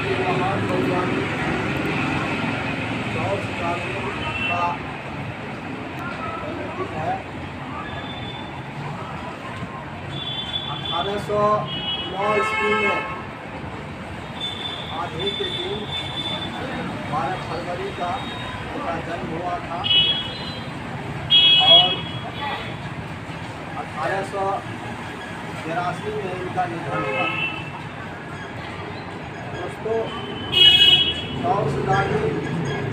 के महान वैज्ञानिक चार्ल्स डार्विन का जन्मदिन है। 1809 ईस्वी में आज ही के दिन 12 फरवरी का उनका जन्म हुआ था और 1883 में इनका निधन हुआ। दोस्तों, चार्ल्स डार्विन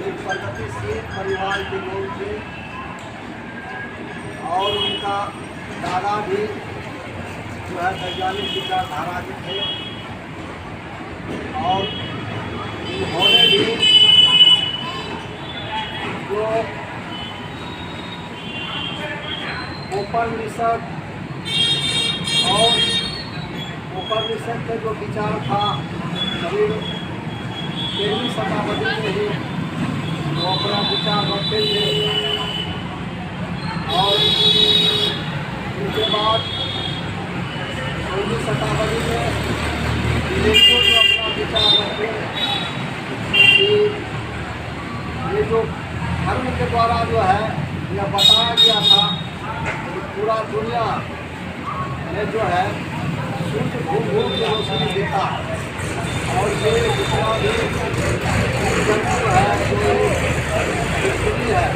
एक प्रगतिशील परिवार के लोग थे और उनका दादा भी जो है वैज्ञानिक विचारधारा के थे और उन्होंने भी जो उपनिषद के जो विचार था करीब 13वीं शताब्दी में ही वो अपना विचार रखते थे और उसके बाद 16वीं शताब्दी में यूनेस्को जो अपना विचार रखते कि ये जो धर्म के द्वारा जो है यह बताया गया था कि पूरा दुनिया में जो है सूर्य घूम घूम के रोशनी देता और ये जितना भी जंतु है जो पृथ्वी है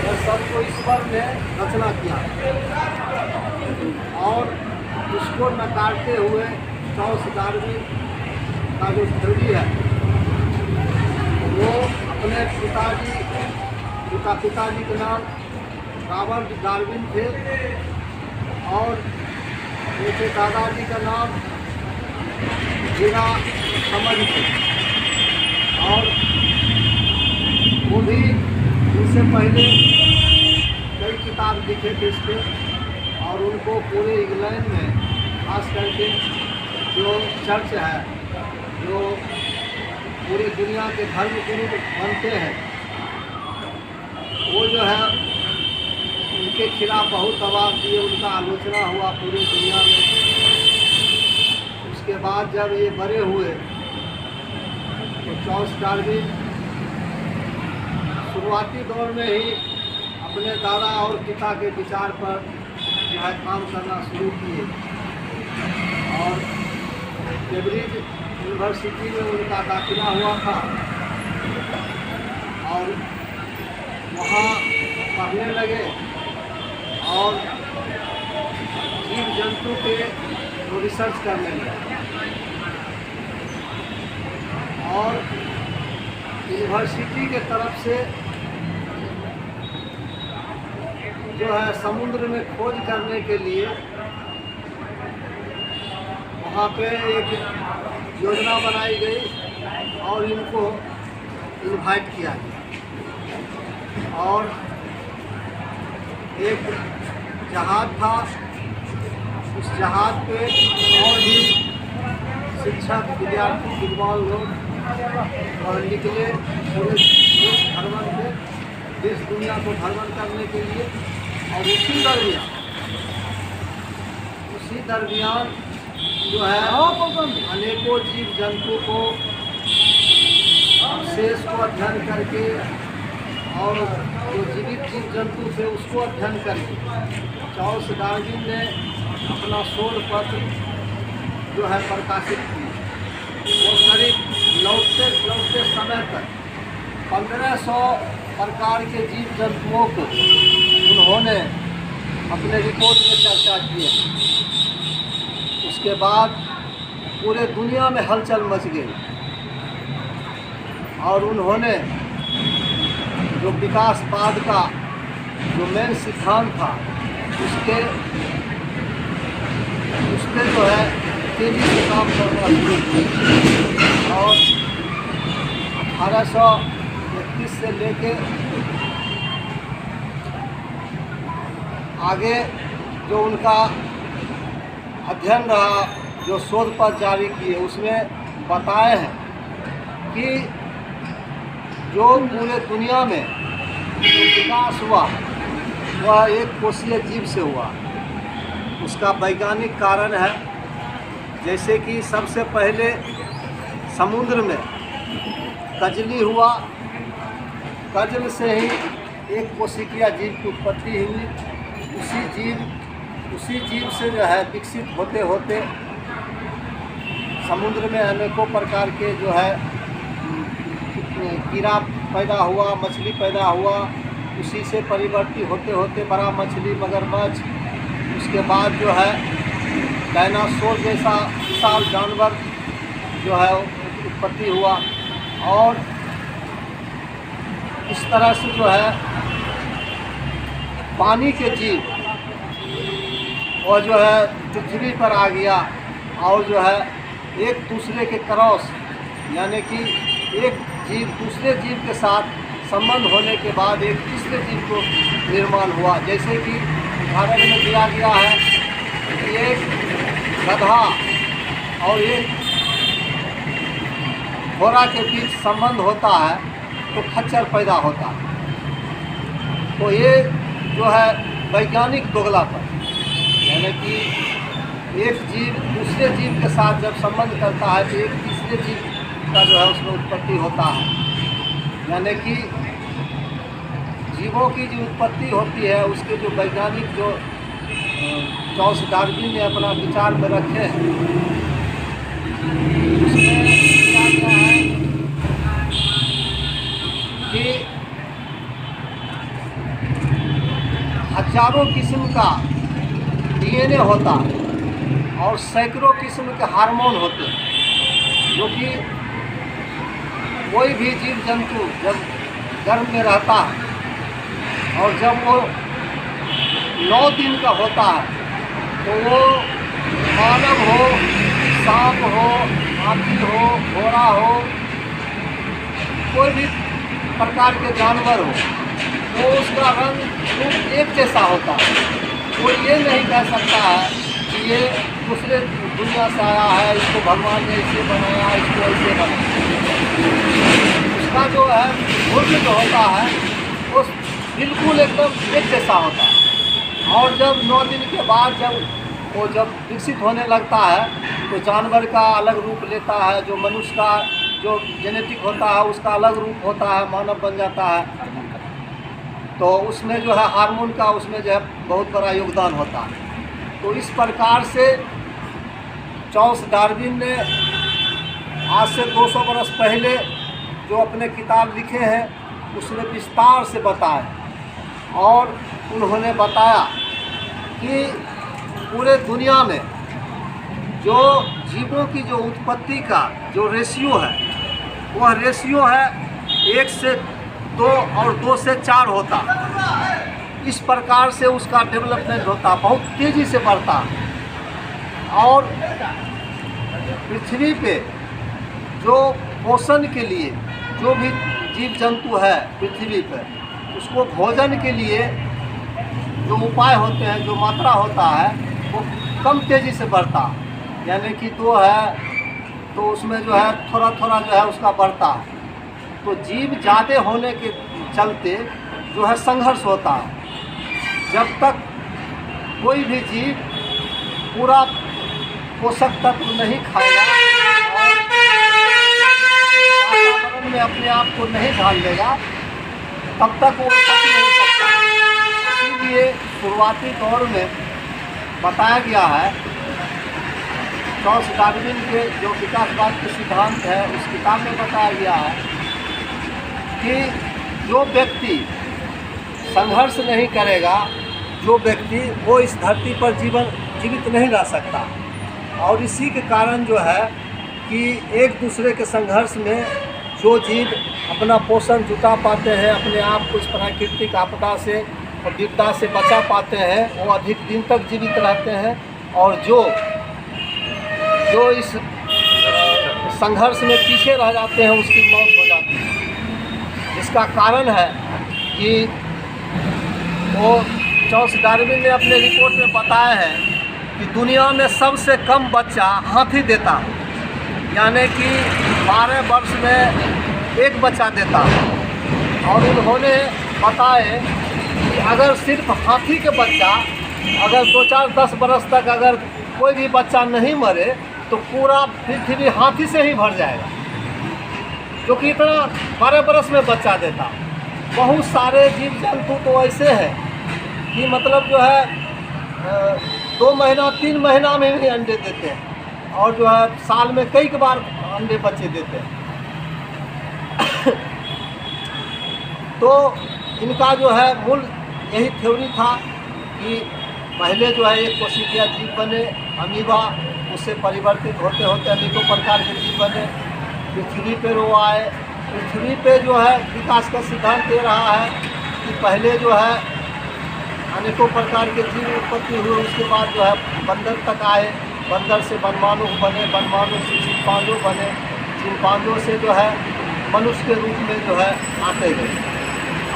यह सबको ईश्वर ने रचना किया और इसको नकारते हुए चार्ल्स डार्विन का जो थ्योरी है वो अपने पिताजी के नाम रॉबर्ट डार्विन थे और उनके दादाजी का नाम बिना समझ थे और वो भी उनसे पहले कई किताब लिखे थे इस पर और उनको पूरे इंग्लैंड में खास करके जो चर्च है जो पूरी दुनिया के धर्म गुरु बनते हैं वो जो है उनके खिलाफ बहुत आवाज़ दिए, उनका आलोचना हुआ पूरी दुनिया में। उसके बाद जब ये बड़े हुए तो चार्ल्स डार्विन शुरुआती दौर में ही अपने दादा और पिता के विचार पर जो है काम करना शुरू किए और कैम्ब्रिज यूनिवर्सिटी में उनका दाखिला हुआ था और वहाँ पढ़ने लगे और जीव जंतु के रिसर्च करने लगे और यूनिवर्सिटी के तरफ से जो है समुद्र में खोज करने के लिए वहाँ पे एक योजना बनाई गई और इनको इनवाइट किया गया और एक जहाज था, उस जहाज पे और भी शिक्षक विद्यार्थी विद्वान लोग और निकले पूरे भ्रमण पे देश दुनिया को भ्रमण करने के लिए और उसी दरमियान जो है अनेकों जीव जंतु को शेष को अध्ययन करके और जो जीवित जीव जंतु थे उसको अध्ययन करके चार्ल्स डार्विन ने अपना शोध पत्र जो है प्रकाशित किया। वो करीब लौटते समय तक 1500 प्रकार के जीव जंतुओं को उन्होंने अपने रिपोर्ट में चर्चा की। उसके बाद पूरे दुनिया में हलचल मच गई और उन्होंने जो विकासवाद का जो मेन सिद्धांत था उसके जो है तेजी से काम करना शुरू किया और 1831 से लेके आगे जो उनका अध्ययन रहा, जो शोध पत्र जारी किए, उसमें बताए हैं कि जो पूरे दुनिया में जो विकास हुआ वह एक कोशीय जीव से हुआ। उसका वैज्ञानिक कारण है, जैसे कि सबसे पहले समुद्र में कजली हुआ, कजल से ही एक कोशिकीय जीव की उत्पत्ति हुई। उसी जीव से जो है विकसित होते होते समुद्र में अनेकों प्रकार के जो है कीड़ा पैदा हुआ, मछली पैदा हुआ। उसी से परिवर्तित होते होते बड़ा मछली, मगरमच्छ, उसके बाद जो है डायनासोर जैसा विशाल जानवर जो है उत्पत्ति हुआ। और इस तरह से जो है पानी के जीव और जो है पृथ्वी पर आ गया, और जो है एक दूसरे के क्रॉस, यानी कि एक जीव दूसरे जीव के साथ संबंध होने के बाद एक तीसरे जीव को निर्माण हुआ। जैसे कि उदाहरण में दिया गया है कि एक गधा और एक घोड़ा के बीच संबंध होता है तो खच्चर पैदा होता है। तो ये जो है वैज्ञानिक दोगलापन, यानी कि एक जीव दूसरे जीव के साथ जब संबंध करता है तो एक तीसरे जीव का जो है उसमें उत्पत्ति होता है। यानी कि जीवों की जो उत्पत्ति होती है उसके जो वैज्ञानिक जो चार्ल्स डार्विन ने अपना विचार में रखे हैं, उसमें क्या गया है कि हजारों किस्म का डीएनए होता है और सैकड़ों किस्म के हार्मोन होते हैं, जो कि कोई भी जीव जंतु जब गर्भ में रहता है और जब वो 9 दिन का होता है तो वो मानव हो, सांप हो, हाथी हो, घोड़ा हो, कोई भी प्रकार के जानवर हो, तो उसका रंग रूप एक जैसा होता है। कोई ये नहीं कह सकता है कि ये दूसरे दुनिया से आया है, इसको भगवान ने इसे बनाया, इसको ऐसे बनाया। उसका जो है मूर्ति जो होता है वो बिल्कुल एकदम एक जैसा होता है। और जब 9 दिन के बाद जब विकसित होने लगता है तो जानवर का अलग रूप लेता है, जो मनुष्य का जो जेनेटिक होता है उसका अलग रूप होता है, मानव बन जाता है। तो उसमें जो है हार्मोन का उसमें जो है बहुत बड़ा योगदान होता है। तो इस प्रकार से चार्ल्स डार्विन ने आज से 200 वर्ष पहले जो अपने किताब लिखे हैं उसमें विस्तार से बताया, और उन्होंने बताया कि पूरे दुनिया में जो जीवों की जो उत्पत्ति का जो रेशियो है वह रेशियो है 1 से 2 और 2 से 4 होता। इस प्रकार से उसका डेवलपमेंट होता, बहुत तेज़ी से बढ़ता। और पृथ्वी पे जो पोषण के लिए जो भी जीव जंतु है पृथ्वी पर, उसको भोजन के लिए जो उपाय होते हैं, जो मात्रा होता है वो कम तेज़ी से बढ़ता। यानी कि 2 है तो उसमें जो है थोड़ा थोड़ा जो है उसका बढ़ता है। तो जीव ज़्यादा होने के चलते जो है संघर्ष होता है। जब तक कोई भी जीव पूरा पोषक तत्व नहीं खाएगा और वातावरण में अपने आप को नहीं ढाल लेगा तब तक वो बच नहीं सकता। इसीलिए शुरुआती दौर में बताया गया है, चार्ल्स डार्विन के जो विकासवाद के सिद्धांत है उस किताब में बताया गया है कि जो व्यक्ति संघर्ष नहीं करेगा, जो व्यक्ति वो इस धरती पर जीवित नहीं रह सकता। और इसी के कारण जो है कि एक दूसरे के संघर्ष में जो जीव अपना पोषण जुटा पाते हैं, अपने आप को इस प्राकृतिक आपदा से और विपदा से बचा पाते हैं, वो अधिक दिन तक जीवित रहते हैं। और जो इस संघर्ष में पीछे रह जाते हैं उसकी मौत हो जाती है। इसका कारण है कि वो चार्ल्स डार्विन ने अपने रिपोर्ट में बताया है कि दुनिया में सबसे कम बच्चा हाथी देता है, यानी कि 12 वर्ष में 1 बच्चा देता है। और उन्होंने बताए कि अगर सिर्फ हाथी के बच्चा अगर 2, 4, 10 बरस तक अगर कोई भी बच्चा नहीं मरे तो पूरा पृथ्वी हाथी से ही भर जाएगा। जो कि इतना 12 बरस में बच्चा देता। बहुत सारे जीव जंतु तो ऐसे हैं कि मतलब जो है 2 महीना 3 महीना में भी अंडे देते हैं, और जो है साल में कई बार अंडे बच्चे देते हैं। तो इनका जो है मूल यही थ्योरी था कि पहले जो है एक कोशिकीय जीव बने, अमीबा, उससे परिवर्तित होते होते अनेकों प्रकार के जीव बने, पृथ्वी पे वो आए। पृथ्वी पे जो है विकास का सिद्धांत दे रहा है कि पहले जो है अनेकों प्रकार के जीव उत्पत्ति हुए, उसके बाद जो है बंदर तक आए, बंदर से वनमानुष बने, वनमानुष से चिंपांजो बने, चिंपांजो से जो है मनुष्य के रूप में जो है आते गए,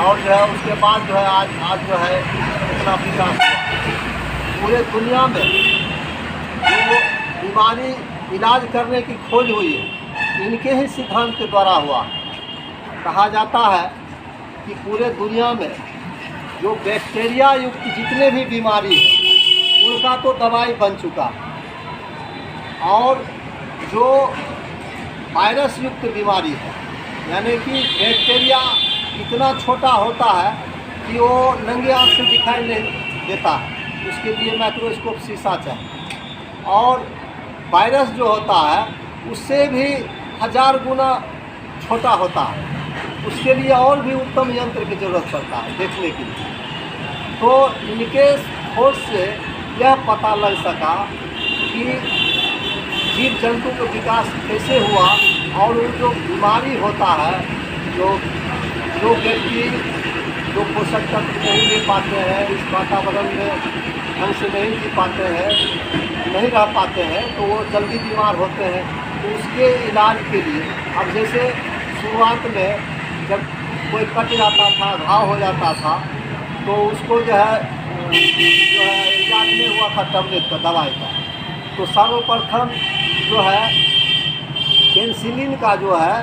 और जो है उसके बाद जो है आज जो है इतना विकास हुआ। पूरे दुनिया में जो बीमारी इलाज करने की खोज हुई है, इनके ही सिद्धांत के द्वारा हुआ। कहा जाता है कि पूरे दुनिया में जो बैक्टीरिया युक्त जितने भी बीमारी है उनका तो दवाई बन चुका, और जो वायरस युक्त बीमारी है, यानी कि बैक्टीरिया इतना छोटा होता है कि वो नंगे आँख से दिखाई नहीं देता है, उसके लिए माइक्रोस्कोप शीशा चाहिए। और वायरस जो होता है उससे भी 1000 गुना छोटा होता है, उसके लिए और भी उत्तम यंत्र की ज़रूरत पड़ता है देखने के लिए। तो इनके खोज से यह पता लग सका कि जीव जंतु का विकास कैसे हुआ, और वो जो बीमारी होता है, जो व्यक्ति जो पोषक तत्व नहीं ले पाते हैं, इस वातावरण में ढंग से नहीं जी पाते हैं, नहीं रह पाते हैं, तो वो जल्दी बीमार होते हैं। तो उसके इलाज के लिए अब जैसे शुरुआत में जब कोई कट जाता था, घाव हो जाता था, तो उसको जो है इलाज नहीं हुआ था टैबलेट का, दवाई का। तो सर्वप्रथम जो है पेनिसिलिन का जो है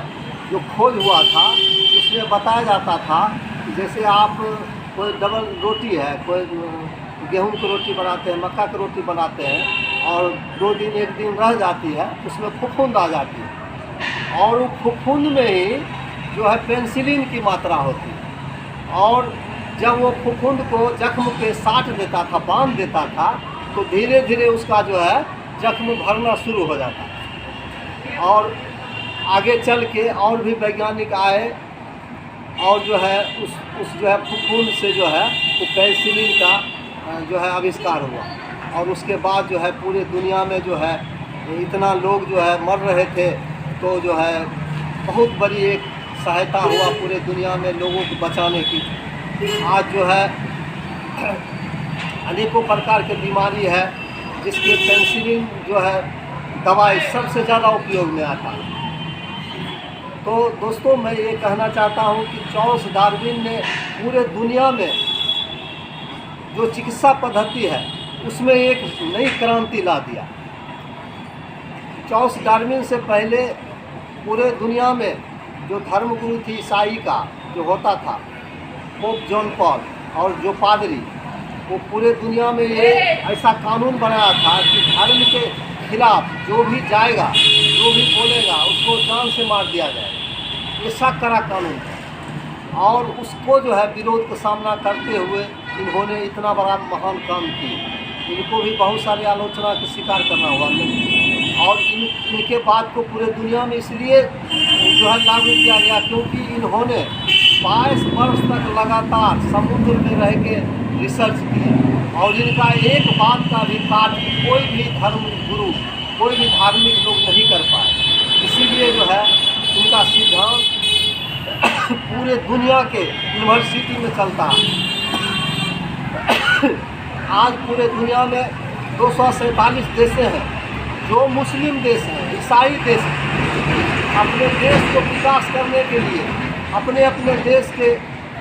जो खोज हुआ था, उसमें बताया जाता था कि जैसे आप कोई डबल रोटी है, कोई गेहूं की रोटी बनाते हैं, मक्का की रोटी बनाते हैं, और 2 दिन 1 दिन रह जाती है, उसमें फफूंद आ जाती है, और वो फफूंद में ही जो है पेनिसिलिन की मात्रा होती है, और जब वो फफूंद को जख्म के साट देता था, बांध देता था, तो धीरे धीरे उसका जो है जख्म भरना शुरू हो जाता है। और आगे चल के और भी वैज्ञानिक आए, और जो है उस जो है फफूंद से जो है वो पेनिसिलिन का जो है आविष्कार हुआ। और उसके बाद जो है पूरे दुनिया में जो है इतना लोग जो है मर रहे थे, तो जो है बहुत बड़ी एक सहायता हुआ पूरे दुनिया में लोगों को बचाने की। आज जो है अनेकों प्रकार की बीमारी है जिसके पेनिसिलिन जो है दवाई सबसे ज़्यादा उपयोग में आता है। तो दोस्तों, मैं ये कहना चाहता हूँ कि चार्ल्स डार्विन ने पूरे दुनिया में जो चिकित्सा पद्धति है उसमें एक नई क्रांति ला दिया। चार्ल्स डार्विन से पहले पूरे दुनिया में जो धर्मगुरु थी ईसाई का जो होता था, पोप जॉन पॉल, और जो पादरी, वो पूरे दुनिया में ये ऐसा कानून बनाया था कि धर्म के खिलाफ जो भी जाएगा, जो भी बोलेगा, उसको जान से मार दिया जाएगा। ये सख्त कड़ा कानून था, और उसको जो है विरोध का सामना करते हुए इन्होंने इतना बड़ा महान काम किया। इनको भी बहुत सारी आलोचना का शिकार करना हुआ, और इनके बात को पूरे दुनिया में इसलिए जो है लागू किया गया क्योंकि इन्होंने 22 वर्ष तक लगातार समुद्र में रह के रिसर्च की, और इनका एक बात का भी काट कोई भी धर्म गुरु, कोई भी धार्मिक लोग नहीं कर पाए। इसीलिए जो है इनका सिद्धांत पूरे दुनिया के यूनिवर्सिटी में चलता है। आज पूरे दुनिया में 247 देश हैं जो मुस्लिम देश हैं, ईसाई देश हैं। अपने देश को विकास करने के लिए अपने अपने देश के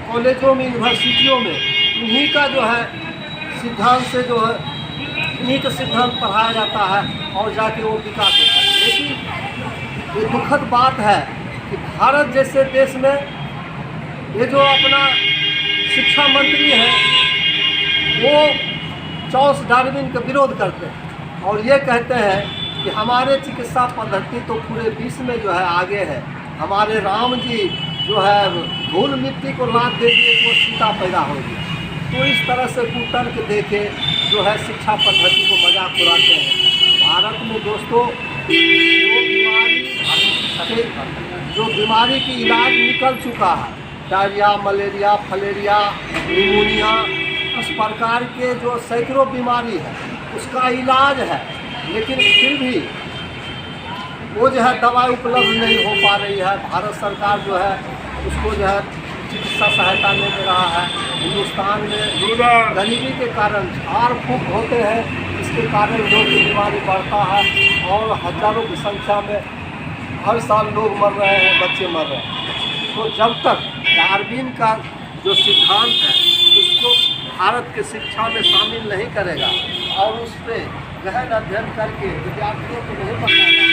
कॉलेजों में, यूनिवर्सिटियों में इन्हीं का जो है सिद्धांत से जो है इन्हीं का सिद्धांत पढ़ाया जाता है, और जाके वो विकास होता है। लेकिन ये दुखद बात है कि भारत जैसे देश में ये जो अपना शिक्षा मंत्री है वो चार्ल्स डार्विन का विरोध करते हैं, और ये कहते हैं कि हमारे चिकित्सा पद्धति तो पूरे विश्व में जो है आगे है, हमारे राम जी जो है धूल मिट्टी को लाद दे दिए वो सीता पैदा हो गई। तो इस तरह से कुतर्क देके जो है शिक्षा पद्धति को मजाक उड़ाते हैं। भारत में दोस्तों जो बीमारी की इलाज निकल चुका है, डायरिया, मलेरिया, फलेरिया, निमोनिया, इस प्रकार के जो सैकड़ों बीमारी है उसका इलाज है, लेकिन फिर भी वो जो है दवाई उपलब्ध नहीं हो पा रही है। भारत सरकार जो है उसको जो है चिकित्सा सहायता नहीं दे रहा है। हिंदुस्तान में गरीबी के कारण झाड़ फूक होते हैं, इसके कारण लोग की बीमारी बढ़ता है और हजारों की संख्या में हर साल लोग मर रहे हैं, बच्चे मर रहे हैं। तो जब तक डार्विन का जो सिद्धांत है उसको भारत के शिक्षा में शामिल नहीं करेगा और उस पर गहन अध्ययन करके विद्यार्थियों को नहीं बताएगा,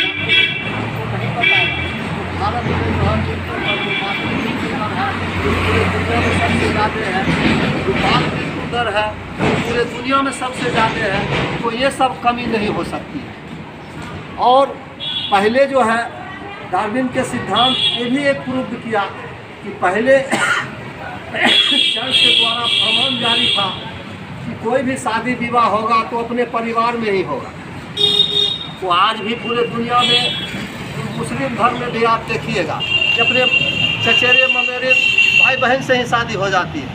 नहीं बताएगा, तो भारत में जो है पूरे दुनिया में सबसे ज़्यादा है, जो बाल मृत्यु दर है पूरे दुनिया में सबसे ज़्यादा है, तो ये सब कमी नहीं हो सकती है। और पहले जो है डार्विन के सिद्धांत ये भी एक प्रूव किया कि पहले चर्च के द्वारा फरमान जारी था कि कोई भी शादी विवाह होगा तो अपने परिवार में ही होगा। तो आज भी पूरे दुनिया में मुस्लिम धर्म में भी आप देखिएगा कि अपने चचेरे ममेरे भाई बहन से ही शादी हो जाती है।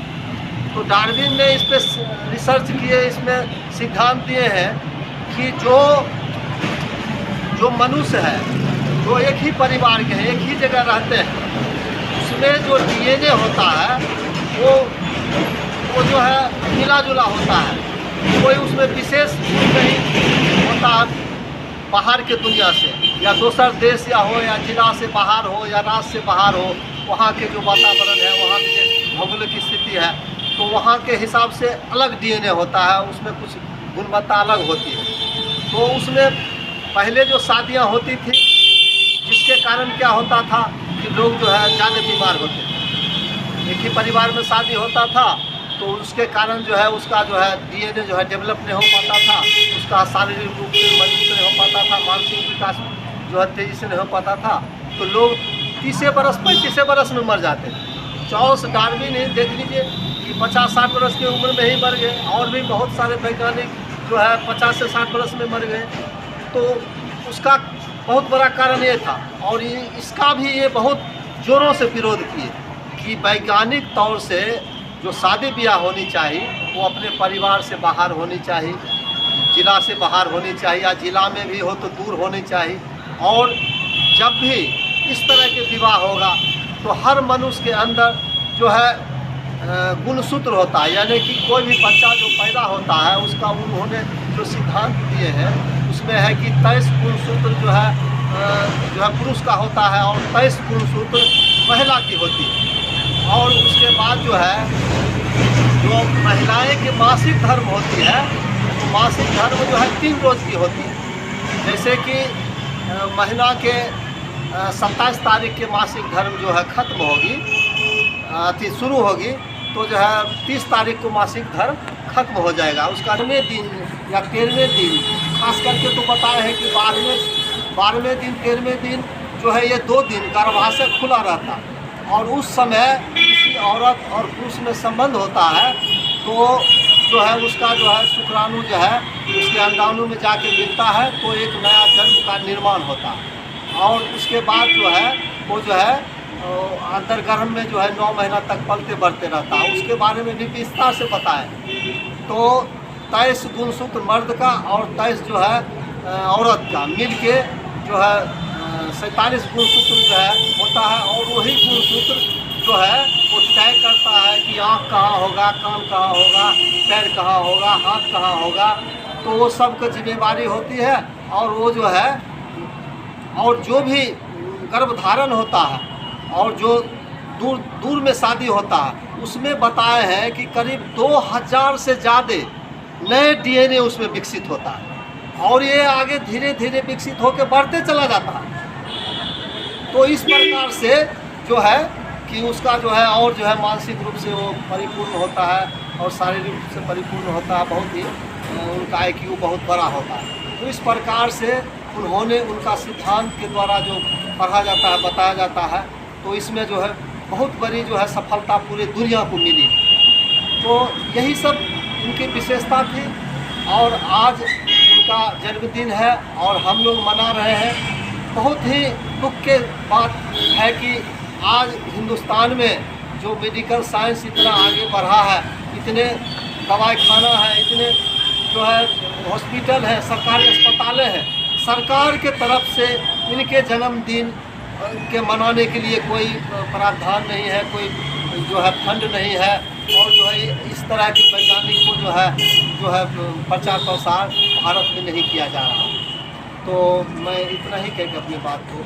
तो डार्विन ने इस पर रिसर्च किए, इसमें सिद्धांत दिए हैं कि जो मनुष्य है जो एक ही परिवार के हैं, एक ही जगह रहते हैं, उसमें जो डीएनए होता है वो जो है मिला जुला होता है, कोई उसमें विशेष नहीं होता बाहर के दुनिया से या दूसर देश या हो या जिला से बाहर हो या राज्य से बाहर हो, वहाँ के जो वातावरण है, वहाँ की भौगोलिक स्थिति है, तो वहाँ के हिसाब से अलग डीएनए होता है, उसमें कुछ गुणवत्ता अलग होती है। तो उसमें पहले जो शादियाँ होती थी जिसके कारण क्या होता था कि लोग जो है ज़्यादा बीमार होते थे। एक ही परिवार में शादी होता था तो उसके कारण जो है उसका जो है डीएनए जो है डेवलप नहीं हो पाता था, उसका शारीरिक रूप से मजबूत नहीं हो पाता था, मानसिक विकास जो है तेज़ी से नहीं हो पाता था, तो लोग 30 बरस 35 बरस में मर जाते थे। चार्ल्स डार्विन ही देख लीजिए कि 50-60 बरस की उम्र में ही मर गए, और भी बहुत सारे वैज्ञानिक जो है 50 से 60 बरस में मर गए। तो उसका बहुत बड़ा कारण ये था, और इसका भी ये बहुत ज़ोरों से विरोध किए कि वैज्ञानिक तौर से जो शादी ब्याह होनी चाहिए वो अपने परिवार से बाहर होनी चाहिए, जिला से बाहर होनी चाहिए, या जिला में भी हो तो दूर होनी चाहिए। और जब भी इस तरह के विवाह होगा तो हर मनुष्य के अंदर जो है गुणसूत्र होता है, यानी कि कोई भी बच्चा जो पैदा होता है उसका उन्होंने जो सिद्धांत दिए हैं उसमें है कि 23 गुणसूत्र जो है पुरुष का होता है और 23 गुणसूत्र महिला की होती है। और उसके बाद जो महिलाएं के मासिक धर्म होती है, तो मासिक धर्म जो है 3 रोज़ की होती है। जैसे कि महीना के 27 तारीख के मासिक धर्म जो है ख़त्म होगी, शुरू होगी, तो जो है 30 तारीख को मासिक धर्म खत्म हो जाएगा। उसका 12वें दिन या 13वें दिन खास करके तो बताए हैं कि 12वें दिन 13वें दिन जो है ये 2 दिन गर्भाशय खुला रहता है, और उस समय किसी औरत और पुरुष में संबंध होता है तो जो है उसका जो है शुक्राणु जो है उसके अंडाणु में जाके मिलता है, तो एक नया जन्म का निर्माण होता है। और उसके बाद जो है वो जो है अंतर्गर्भ में जो है 9 महीना तक पलते बढ़ते रहता है। उसके बारे में भी विस्तार से बताएं। तो 23 गुणसूत्र मर्द का और 23 जो है औरत का मिल के जो है 47 गुणसूत्र जो है होता है, और वही गुणसूत्र जो है वो तय करता है कि आँख कहाँ होगा, कान कहाँ होगा, पैर कहाँ होगा, हाथ कहाँ होगा। तो वो सब की जिम्मेवारी होती है। और वो जो है और जो भी गर्भधारण होता है और जो दूर में शादी होता है उसमें बताए हैं कि करीब 2000 से ज़्यादा नए डीएनए उसमें विकसित होता है, और ये आगे धीरे धीरे विकसित होकर बढ़ते चला जाता है। तो इस प्रकार से जो है कि उसका जो है और जो है मानसिक रूप से वो परिपूर्ण होता है और शारीरिक रूप से परिपूर्ण होता है, बहुत ही उनका IQ बहुत बड़ा होता है। तो इस प्रकार से उन्होंने उनका सिद्धांत के द्वारा जो पढ़ा जाता है, बताया जाता है, तो इसमें जो है बहुत बड़ी जो है सफलता पूरी दुनिया को मिली। तो यही सब इनकी विशेषता थी और आज उनका जन्मदिन है और हम लोग मना रहे हैं। बहुत ही दुख के बात है कि आज हिंदुस्तान में जो मेडिकल साइंस इतना आगे बढ़ा है, इतने दवाई खाना है, इतने जो है हॉस्पिटल है, सरकारी अस्पतालें हैं, सरकार के तरफ से इनके जन्मदिन के मनाने के लिए कोई प्रावधान नहीं है, कोई जो है फंड नहीं है और जो है इस तरह के वैज्ञानिक को जो है प्रचार प्रसार भारत में नहीं किया जा रहा। तो मैं इतना ही कह के अपनी बात को